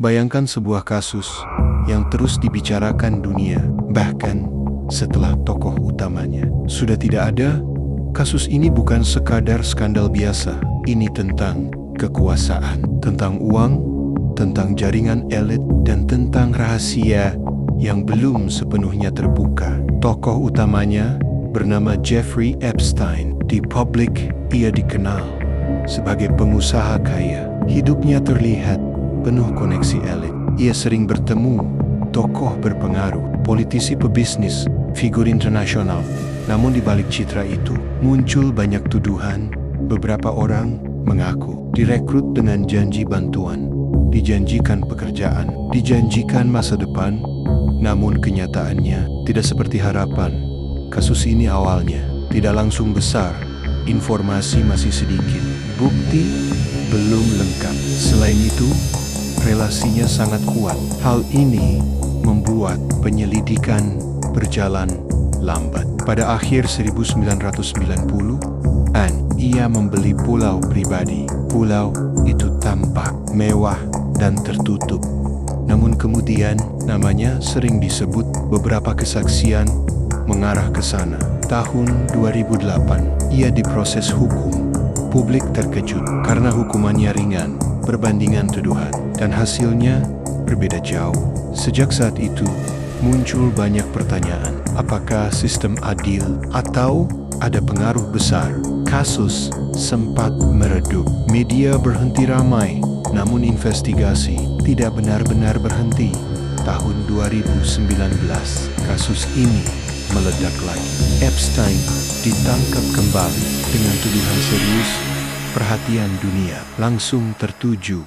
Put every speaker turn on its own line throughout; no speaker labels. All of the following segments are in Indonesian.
Bayangkan sebuah kasus yang terus dibicarakan dunia, bahkan setelah tokoh utamanya sudah tidak ada. Kasus ini bukan sekadar skandal biasa. Ini tentang kekuasaan, tentang uang, tentang jaringan elit, dan tentang rahasia yang belum sepenuhnya terbuka. Tokoh utamanya bernama Jeffrey Epstein. Di publik, ia dikenal sebagai pengusaha kaya. Hidupnya terlihat penuh koneksi elit. Ia sering bertemu tokoh berpengaruh, politisi pebisnis, figur internasional. Namun di balik citra itu, muncul banyak tuduhan. Beberapa orang mengaku direkrut dengan janji bantuan, dijanjikan pekerjaan, dijanjikan masa depan. Namun kenyataannya tidak seperti harapan. Kasus ini awalnya tidak langsung besar, informasi masih sedikit, bukti belum lengkap. Selain itu, relasinya sangat kuat. Hal ini membuat penyelidikan berjalan lambat. Pada akhir 1990-an, ia membeli pulau pribadi. Pulau itu tampak mewah dan tertutup. Namun kemudian namanya sering disebut. Beberapa kesaksian mengarah ke sana. Tahun 2008, ia diproses hukum. Publik terkejut karena hukumannya ringan perbandingan tuduhan, dan hasilnya berbeda jauh. Sejak saat itu, muncul banyak pertanyaan. Apakah sistem adil atau ada pengaruh besar? Kasus sempat meredup. Media berhenti ramai, namun investigasi tidak benar-benar berhenti. Tahun 2019, kasus ini meledak lagi. Epstein ditangkap kembali dengan tuduhan serius. Perhatian dunia langsung tertuju.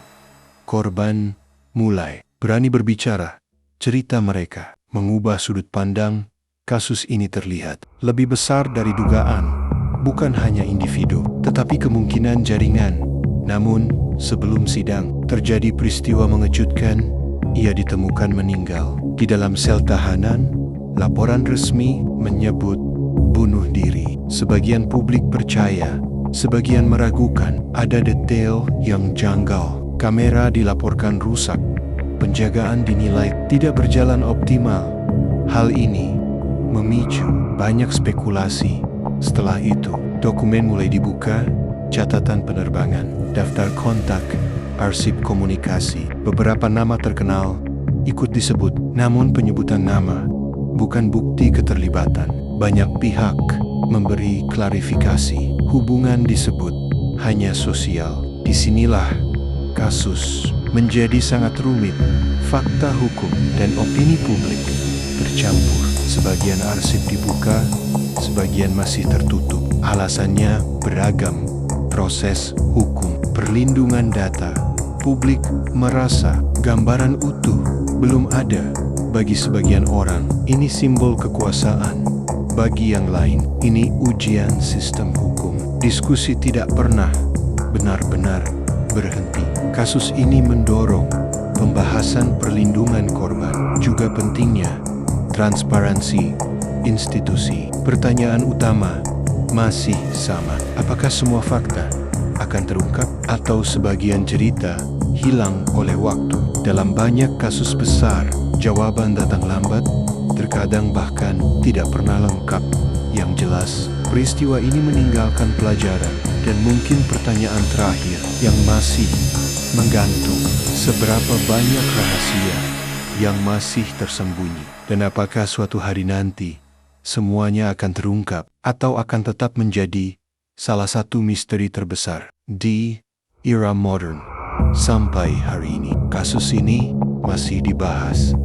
Korban mulai berani berbicara. Cerita mereka mengubah sudut pandang. Kasus ini terlihat lebih besar dari dugaan. Bukan hanya individu, tetapi kemungkinan jaringan. Namun, sebelum sidang, terjadi peristiwa mengejutkan. Ia ditemukan meninggal di dalam sel tahanan. Laporan resmi menyebut bunuh diri. Sebagian publik percaya, sebagian meragukan. Ada detail yang janggal. Kamera dilaporkan rusak. Penjagaan dinilai tidak berjalan optimal. Hal ini memicu banyak spekulasi. Setelah itu, dokumen mulai dibuka, catatan penerbangan, daftar kontak, arsip komunikasi. Beberapa nama terkenal ikut disebut, namun penyebutan nama bukan bukti keterlibatan. Banyak pihak memberi klarifikasi. Hubungan disebut hanya sosial. Disinilah kasus menjadi sangat rumit. Fakta hukum dan opini publik bercampur. Sebagian arsip dibuka, sebagian masih tertutup. Alasannya beragam. Proses hukum, perlindungan data. Publik merasa gambaran utuh belum ada. Bagi sebagian orang, ini simbol kekuasaan. Bagi yang lain, ini ujian sistem hukum. Diskusi tidak pernah benar-benar berhenti. Kasus ini mendorong pembahasan perlindungan korban, juga pentingnya transparansi institusi. Pertanyaan utama masih sama. Apakah semua fakta akan terungkap atau sebagian cerita hilang oleh waktu? Dalam banyak kasus besar, jawaban datang lambat, terkadang bahkan tidak pernah lengkap. Yang jelas, peristiwa ini meninggalkan pelajaran dan mungkin pertanyaan terakhir yang masih menggantung. Seberapa banyak rahasia yang masih tersembunyi? Dan apakah suatu hari nanti semuanya akan terungkap atau akan tetap menjadi salah satu misteri terbesar di era modern? Sampai hari ini, kasus ini masih dibahas.